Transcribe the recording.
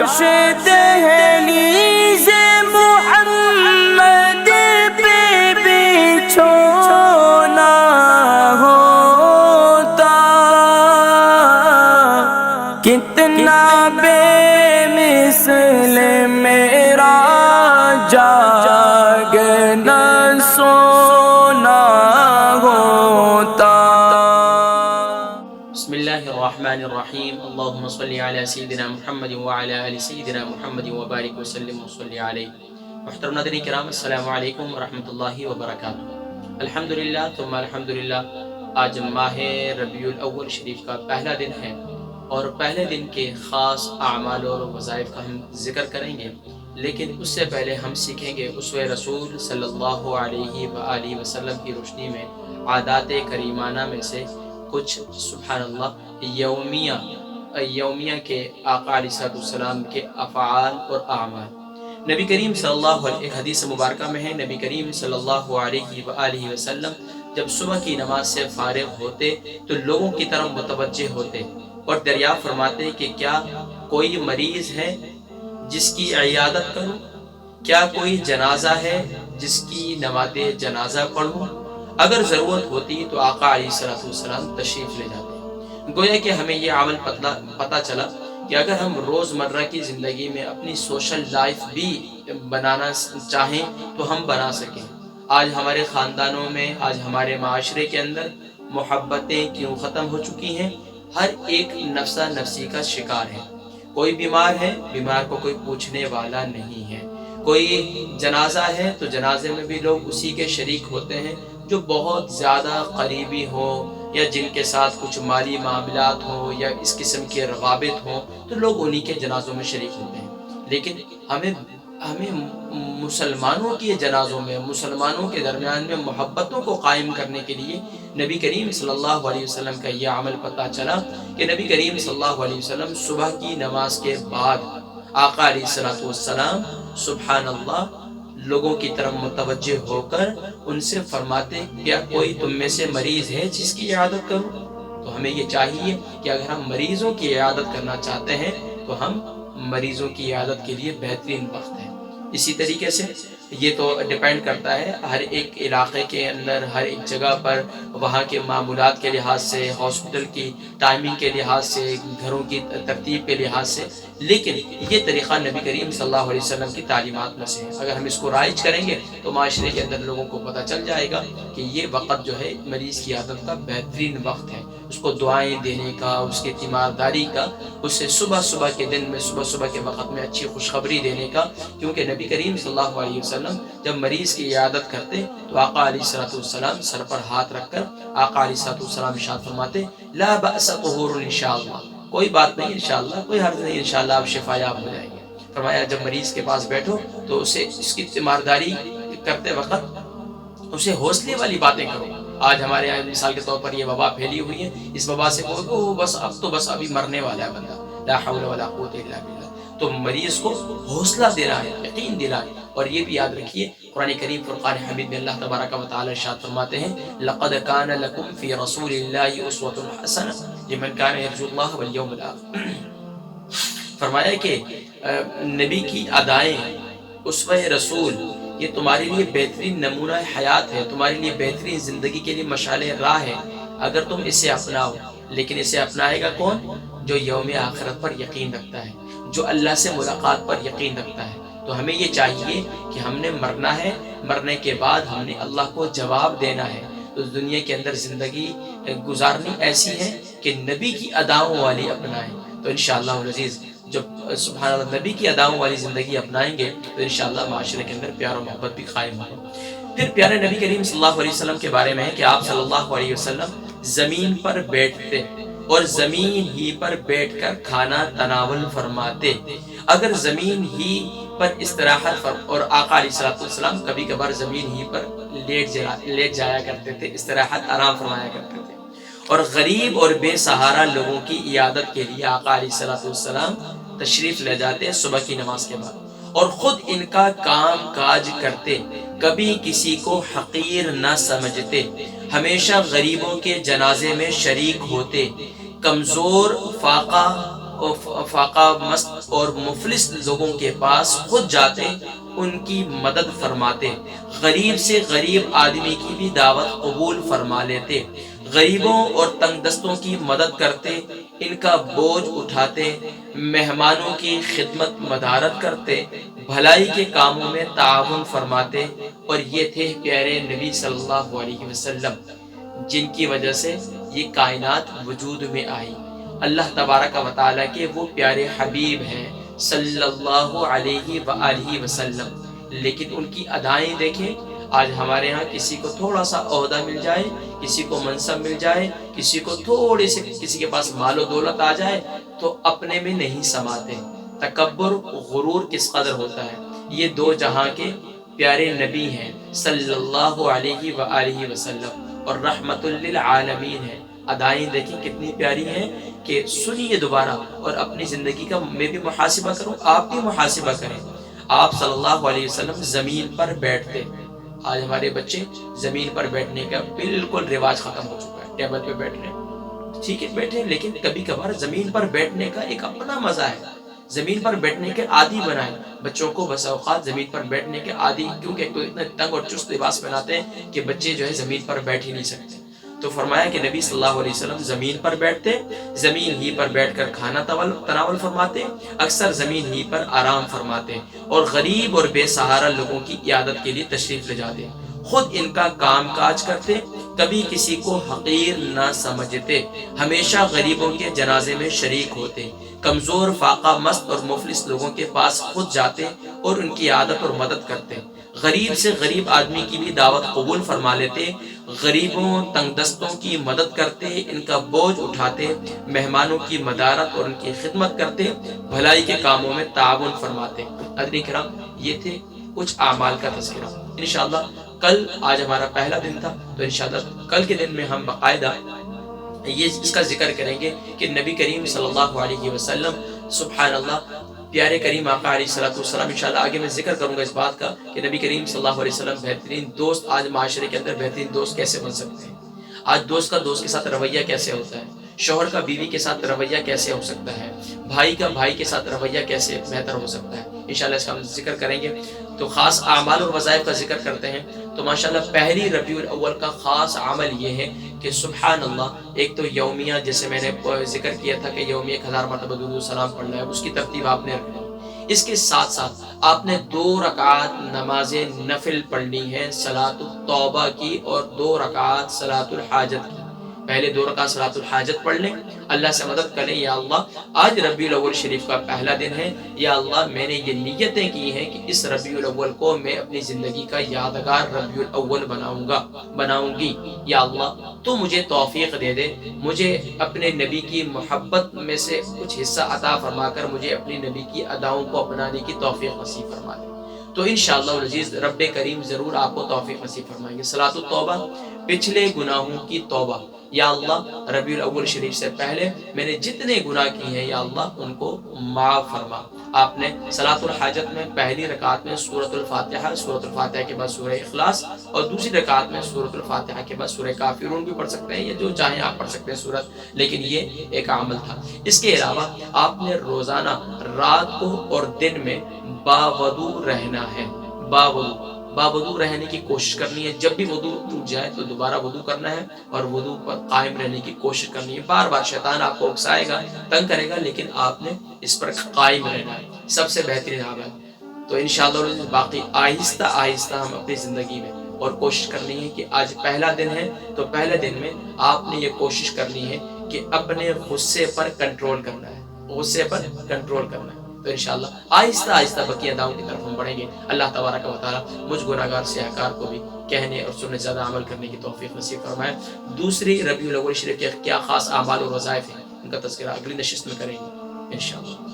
کاش دہلیز محمد پہ بچھونا ہوتا، کتنا بے مثل میرا جاگنا سونا ہوتا۔ بسم اللہ الرحمن الرحیم، اللہم صلی علی سیدنا محمد وعلی آل سیدنا محمد وبارک وسلم وصلی علیہ۔ محترم ناظرین کرام، السلام علیکم ورحمۃ اللہ وبرکاتہ۔ الحمدللہ ثم الحمدللہ، آج ماہ ربیع الاول شریف کا پہلا دن ہے اور پہلے دن کے خاص اعمال اور وظائف کا ہم ذکر کریں گے، لیکن اس سے پہلے ہم سیکھیں گے اسوہ رسول صلی اللہ علیہ وآلہ وسلم کی روشنی میں عادات کریمانہ میں سے کچھ سبحان اللہ یومیہ کے آقا علیہ السلام کے افعال اور اعمال۔ نبی کریم صلی اللہ علیہ ایک حدیث مبارکہ میں ہے، نبی کریم صلی اللہ علیہ وآلہ وسلم جب صبح کی نماز سے فارغ ہوتے تو لوگوں کی طرف متوجہ ہوتے اور دریافت فرماتے کہ کیا کوئی مریض ہے جس کی عیادت کروں، کیا کوئی جنازہ ہے جس کی نماز جنازہ پڑھوں؟ اگر ضرورت ہوتی تو آقا علیہ السلام تشریف لے جاتے۔ گویا کہ ہمیں یہ عمل پتہ چلا کہ اگر ہم روزمرہ کی زندگی میں اپنی سوشل لائف بھی بنانا چاہیں تو ہم بنا سکیں۔ آج ہمارے خاندانوں میں، آج ہمارے معاشرے کے اندر محبتیں کیوں ختم ہو چکی ہیں؟ ہر ایک نفسہ نفسی کا شکار ہے۔ کوئی بیمار ہے، بیمار کو کوئی پوچھنے والا نہیں ہے۔ کوئی جنازہ ہے تو جنازے میں بھی لوگ اسی کے شریک ہوتے ہیں جو بہت زیادہ قریبی ہو یا جن کے ساتھ کچھ مالی معاملات ہوں یا اس قسم کے روابط ہوں تو لوگ انہی کے جنازوں میں شریک ہوتے ہیں۔ لیکن ہمیں مسلمانوں کے جنازوں میں، مسلمانوں کے درمیان میں محبتوں کو قائم کرنے کے لیے نبی کریم صلی اللہ علیہ وسلم کا یہ عمل پتہ چلا کہ نبی کریم صلی اللہ علیہ وسلم صبح کی نماز کے بعد آقا علیہ السلام سبحان اللہ لوگوں کی طرف متوجہ ہو کر ان سے فرماتے کیا کوئی تم میں سے مریض ہے جس کی عیادت کروں؟ تو ہمیں یہ چاہیے کہ اگر ہم مریضوں کی عیادت کرنا چاہتے ہیں تو ہم مریضوں کی عیادت کے لیے بہترین وقت ہے۔ اسی طریقے سے یہ تو ڈیپینڈ کرتا ہے ہر ایک علاقے کے اندر، ہر ایک جگہ پر وہاں کے معمولات کے لحاظ سے، ہاسپٹل کی ٹائمنگ کے لحاظ سے، گھروں کی ترتیب کے لحاظ سے، لیکن یہ طریقہ نبی کریم صلی اللہ علیہ وسلم کی تعلیمات میں سے ہے۔ اگر ہم اس کو رائج کریں گے تو معاشرے کے اندر لوگوں کو پتہ چل جائے گا کہ یہ وقت جو ہے مریض کی عادت کا بہترین وقت ہے، اس کو دعائیں دینے کا، اس کی تیمارداری کا، اسے صبح کے دن میں، صبح کے وقت میں اچھی خوشخبری دینے کا، کیونکہ نبی کریم صلی اللہ علیہ وسلم جب مریض کی عیادت کرتے تو آقا علیہ السلام سر پر ہاتھ رکھ کر آقا علیہ السلام ارشاد فرماتے لا بأس طہور انشاءاللہ، کوئی بات نہیں انشاءاللہ، کوئی حرج نہیں انشاءاللہ، آپ شفا یاب ہو جائیں گے۔ فرمایا جب مریض کے پاس بیٹھو تو اسے اس کی تیمارداری کرتے وقت اسے حوصلے والی باتیں کرو۔ آج ہمارے یہاں مثال کے طور پر یہ وبا پھیلی ہوئی ہے، اس وبا سے کہو بس ابھی مرنے والا ہے بندہ، لا حول ولا قوت الا باللہ۔ تو مریض کو حوصلہ دینا ہے، یقین دلانا ہے۔ اور یہ بھی یاد رکھیے قرآن کریم فرقان حمید میں اللہ تبارک و تعالی ارشاد فرماتے ہیں لقد کان لکم فی رسول اللہ اسوۃ حسنہ لمن کان یرجو اللہ والیوم الآخر۔ فرمایا کہ نبی کی ادائیں، اسوہ رسول، یہ تمہارے لیے بہترین نمونہ حیات ہے، تمہارے لیے بہترین زندگی کے لیے مشعل راہ ہے اگر تم اسے اپناؤ۔ لیکن اسے اپنائے گا کون؟ جو یوم آخرت پر یقین رکھتا ہے، جو اللہ سے ملاقات پر یقین رکھتا ہے۔ تو ہمیں یہ چاہیے کہ ہم نے مرنا ہے، مرنے کے بعد ہم نے اللہ کو جواب دینا ہے۔ تو دنیا کے اندر زندگی گزارنی ایسی ہے کہ نبی کی اداؤں والی اپنائیں۔ تو انشاءاللہ العزیز جب سبحان اللہ نبی کی اداؤں والی زندگی اپنائیں گے تو انشاءاللہ معاشرے کے اندر پیار و محبت بھی قائم ہوگا۔ پھر پیارے نبی کریم صلی اللہ علیہ وسلم کے بارے میں ہے کہ آپ صلی اللہ علیہ وسلم زمین پر بیٹھتے اور زمین ہی پر بیٹھ کر کھانا تناول فرماتے۔ اگر زمین ہی پر استراحت اور آقا علیہ السلام کبھی کبھار زمین ہی پر لیٹ جایا کرتے تھے، استراحت آرام فرمایا کرتے تھے۔ اور غریب اور بے سہارا لوگوں کی عیادت کے لیے آقا علیہ السلام تشریف لے جاتے صبح کی نماز کے بعد، اور خود ان کا کام کاج کرتے، کبھی کسی کو حقیر نہ سمجھتے، ہمیشہ غریبوں کے جنازے میں شریک ہوتے، کمزور، فاقہ فاقہ مست اور مفلس لوگوں کے پاس خود جاتے، ان کی مدد فرماتے، غریب سے غریب آدمی کی بھی دعوت قبول فرما لیتے، غریبوں اور تنگ دستوں کی مدد کرتے، ان کا بوجھ اٹھاتے، مہمانوں کی خدمت مدارت کرتے، بھلائی کے کاموں میں تعاون فرماتے۔ اور یہ تھے پیارے نبی صلی اللہ علیہ وسلم، جن کی وجہ سے یہ کائنات وجود میں آئی۔ اللہ تبارک و تعالیٰ کے وہ پیارے حبیب ہیں صلی اللہ علیہ وآلہ وسلم، لیکن ان کی ادائیں دیکھیں۔ آج ہمارے ہاں کسی کو تھوڑا سا عہدہ مل جائے، کسی کو منصب مل جائے، کسی کو تھوڑے سے کسی کے پاس مال و دولت آ جائے تو اپنے میں نہیں سماتے۔ تکبر غرور کس قدر ہوتا ہے۔ یہ دو جہاں کے پیارے نبی ہیں صلی اللہ علیہ وآلہ وسلم اور رحمت للعالمین ہیں۔ ادائیں دیکھیں کتنی پیاری ہیں کہ سنیے دوبارہ اور اپنی زندگی کا میں بھی محاسبہ کروں، آپ بھی محاسبہ کریں۔ آپ صلی اللہ علیہ وسلم زمین پر بیٹھتے۔ آج ہمارے بچے زمین پر بیٹھنے کا بالکل رواج ختم ہو چکا ہے، ٹیبل پہ بیٹھ رہے ہیں، ٹھیک ہے بیٹھے، لیکن کبھی کبھار زمین پر بیٹھنے کا ایک اپنا مزہ ہے۔ زمین پر بیٹھنے کے عادی بنائیں بچوں کو، بس اوقات زمین پر بیٹھنے کے عادی، کیونکہ اتنا تنگ اور چست لباس پہناتے ہیں کہ بچے جو ہے زمین پر بیٹھ ہی نہیں سکتے۔ تو فرمایا کہ نبی صلی اللہ علیہ وسلم زمین پر بیٹھتے، زمین ہی پر بیٹھ کر کھانا تناول فرماتے، اکثر زمین ہی پر آرام فرماتے اور غریب اور بے سہارا لوگوں کی عیادت کے لیے تشریف لے جاتے، خود ان کا کام کاج کرتے، کبھی کسی کو حقیر نہ سمجھتے، ہمیشہ غریبوں کے جنازے میں شریک ہوتے، کمزور فاقہ مست اور مفلس لوگوں کے پاس خود جاتے اور ان کی عادت اور مدد کرتے، غریب سے غریب آدمی کی بھی دعوت قبول فرما لیتے، غریبوں تنگ دستوں کی مدد کرتے، ان کا بوجھ اٹھاتے، مہمانوں کی مدارت اور ان کی خدمت کرتے، بھلائی کے کاموں میں تعاون فرماتے۔ حضرات کرام، یہ تھے کچھ اعمال کا تذکرہ۔ انشاءاللہ کل، آج ہمارا پہلا دن تھا، تو انشاءاللہ کل کے دن میں ہم باقاعدہ اس کا ذکر کریں گے کہ نبی کریم صلی اللہ علیہ وسلم، سبحان اللہ، پیارے کریم آقا علیہ السلام، انشاءاللہ آگے میں ذکر کروں گا اس بات کا کہ نبی کریم صلی اللہ علیہ وسلم بہترین دوست، آج معاشرے کے اندر بہترین دوست کیسے بن سکتے ہیں، آج دوست کا دوست کے ساتھ رویہ کیسے ہوتا ہے، شوہر کا بیوی کے ساتھ رویہ کیسے ہو سکتا ہے، بھائی کا بھائی کے ساتھ رویہ کیسے بہتر ہو سکتا ہے، انشاءاللہ اس کا ہم ذکر کریں گے۔ تو خاص اعمال اور وظائف کا ذکر کرتے ہیں تو ماشاءاللہ پہلی ربیع الاول کا خاص عمل یہ ہے کہ سبحان اللہ، ایک تو یومیہ، جیسے میں نے ذکر کیا تھا کہ یومیہ 1000 مرتبہ درود و سلام پڑھنا ہے، اس کی ترتیب آپ نے رکھنی ہے۔ اس کے ساتھ ساتھ آپ نے 2 رکعات نماز نفل پڑھنی ہے، صلاۃ التوبہ کی اور 2 رکعات صلاۃ الحاجت کی۔ پہلے 2 رکعت صلاۃ الحاجت پڑھ لیں، اللہ سے مدد کریں، یا اللہ آج ربیع الاول شریف کا پہلا دن ہے، یا اللہ میں نے یہ نیتیں کی ہیں کہ اس ربیع الاول کو میں اپنی زندگی کا یادگار ربیع الاول بناؤں گی، یا اللہ تو مجھے توفیق دے دے، مجھے اپنے نبی کی محبت میں سے کچھ حصہ عطا فرما کر مجھے اپنی نبی کی اداؤں کو اپنانے کی توفیق نصیب فرما دے۔ تو انشاءاللہ العزیز رب کریم ضرور آپ کو توفیق نصیب فرمائیں گے۔ صلاۃ التوبہ، پچھلے گناہوں کی توبہ، یا اللہ ربیع الاول شریف سے پہلے میں نے جتنے گناہ کیے ہیں یا اللہ ان کو معاف فرما۔ آپ نے صلاۃ الحاجت میں پہلی رکعت میں سورۃ الفاتحہ، سورۃ الفاتحہ کے بعد سورہ اخلاص، اور دوسری رکعت میں سورۃ الفاتحہ کے بعد سورہ کافرون بھی پڑھ سکتے ہیں، یا جو چاہیں آپ پڑھ سکتے ہیں سورت، لیکن یہ ایک عمل تھا۔ اس کے علاوہ آپ نے روزانہ رات کو اور دن میں باوضو رہنا ہے، باوضو رہنے کی کوشش کرنی ہے۔ جب بھی وضو ٹوٹ جائے تو دوبارہ وضو کرنا ہے اور وضو پر قائم رہنے کی کوشش کرنی ہے۔ بار بار شیطان آپ کو اکسائے گا، تنگ کرے گا، لیکن آپ نے اس پر قائم رہنا ہے، سب سے بہترین عمل۔ تو انشاءاللہ باقی آہستہ آہستہ ہم اپنی زندگی میں اور کوشش کرنی ہے کہ آج پہلا دن ہے تو پہلے دن میں آپ نے یہ کوشش کرنی ہے کہ اپنے غصے پر کنٹرول کرنا ہے، غصے پر کنٹرول کرنا ہے۔ تو انشاءاللہ آہستہ آہستہ بقیہ دعووں کی طرف ہم بڑھیں گے۔ اللہ تبارک و تعالیٰ مجھ گناہگار سیاہکار کو بھی کہنے اور سننے زیادہ عمل کرنے کی توفیق نصیب فرمائے۔ دوسری ربیع الاول شریف کے کیا خاص اعمال اور وظائف ہیں، ان کا تذکرہ اگلی نشست میں کریں گے انشاءاللہ۔